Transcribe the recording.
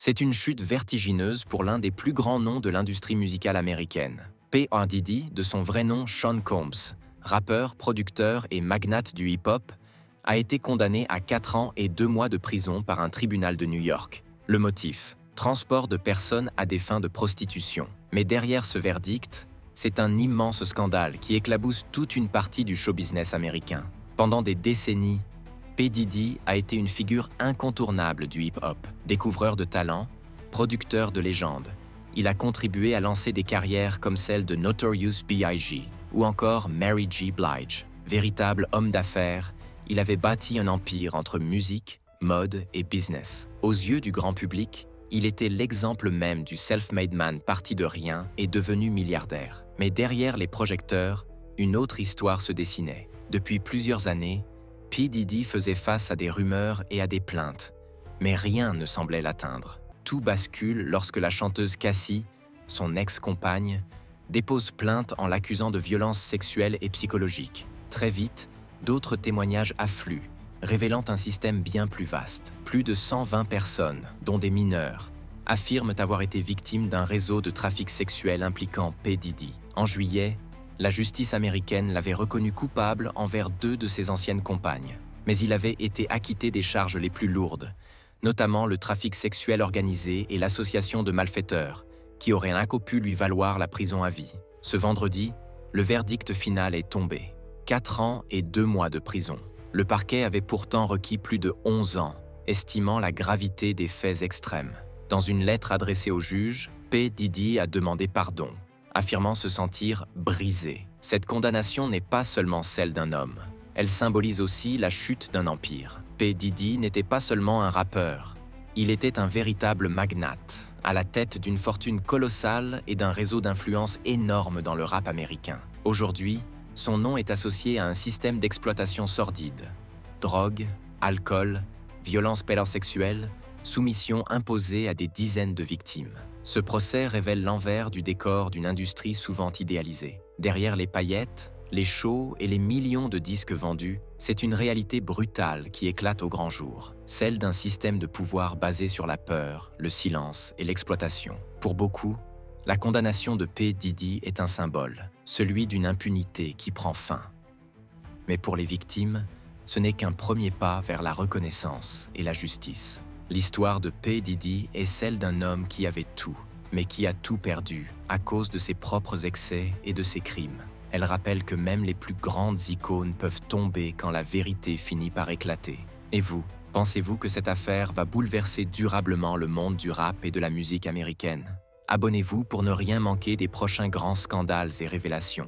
C'est une chute vertigineuse pour l'un des plus grands noms de l'industrie musicale américaine. P. Diddy, de son vrai nom Sean Combs, rappeur, producteur et magnate du hip-hop, a été condamné à 4 ans et 2 mois de prison par un tribunal de New York. Le motif: transport de personnes à des fins de prostitution. Mais derrière ce verdict, c'est un immense scandale qui éclabousse toute une partie du show business américain. Pendant des décennies, P. Diddy a été une figure incontournable du hip-hop. Découvreur de talent, producteur de légende, il a contribué à lancer des carrières comme celle de Notorious B.I.G. ou encore Mary J. Blige. Véritable homme d'affaires, il avait bâti un empire entre musique, mode et business. Aux yeux du grand public, il était l'exemple même du self-made man parti de rien et devenu milliardaire. Mais derrière les projecteurs, une autre histoire se dessinait. Depuis plusieurs années, P. Diddy faisait face à des rumeurs et à des plaintes, mais rien ne semblait l'atteindre. Tout bascule lorsque la chanteuse Cassie, son ex-compagne, dépose plainte en l'accusant de violences sexuelles et psychologiques. Très vite, d'autres témoignages affluent, révélant un système bien plus vaste. Plus de 120 personnes, dont des mineurs, affirment avoir été victimes d'un réseau de trafic sexuel impliquant P. Diddy. En juillet, la justice américaine l'avait reconnu coupable envers 2 de ses anciennes compagnes. Mais il avait été acquitté des charges les plus lourdes, notamment le trafic sexuel organisé et l'association de malfaiteurs, qui auraient pu lui valoir la prison à vie. Ce vendredi, le verdict final est tombé. 4 ans et 2 mois de prison. Le parquet avait pourtant requis plus de 11 ans, estimant la gravité des faits extrêmes. Dans une lettre adressée au juge, P. Diddy a demandé pardon, affirmant se sentir brisé. Cette condamnation n'est pas seulement celle d'un homme. Elle symbolise aussi la chute d'un empire. P. Diddy n'était pas seulement un rappeur. Il était un véritable magnate, à la tête d'une fortune colossale et d'un réseau d'influence énorme dans le rap américain. Aujourd'hui, son nom est associé à un système d'exploitation sordide. Drogue, alcool, violence pédosexuelle, soumission imposée à des dizaines de victimes. Ce procès révèle l'envers du décor d'une industrie souvent idéalisée. Derrière les paillettes, les shows et les millions de disques vendus, c'est une réalité brutale qui éclate au grand jour, celle d'un système de pouvoir basé sur la peur, le silence et l'exploitation. Pour beaucoup, la condamnation de P. Diddy est un symbole, celui d'une impunité qui prend fin. Mais pour les victimes, ce n'est qu'un premier pas vers la reconnaissance et la justice. L'histoire de P. Diddy est celle d'un homme qui avait tout, mais qui a tout perdu à cause de ses propres excès et de ses crimes. Elle rappelle que même les plus grandes icônes peuvent tomber quand la vérité finit par éclater. Et vous, pensez-vous que cette affaire va bouleverser durablement le monde du rap et de la musique américaine? Abonnez-vous pour ne rien manquer des prochains grands scandales et révélations.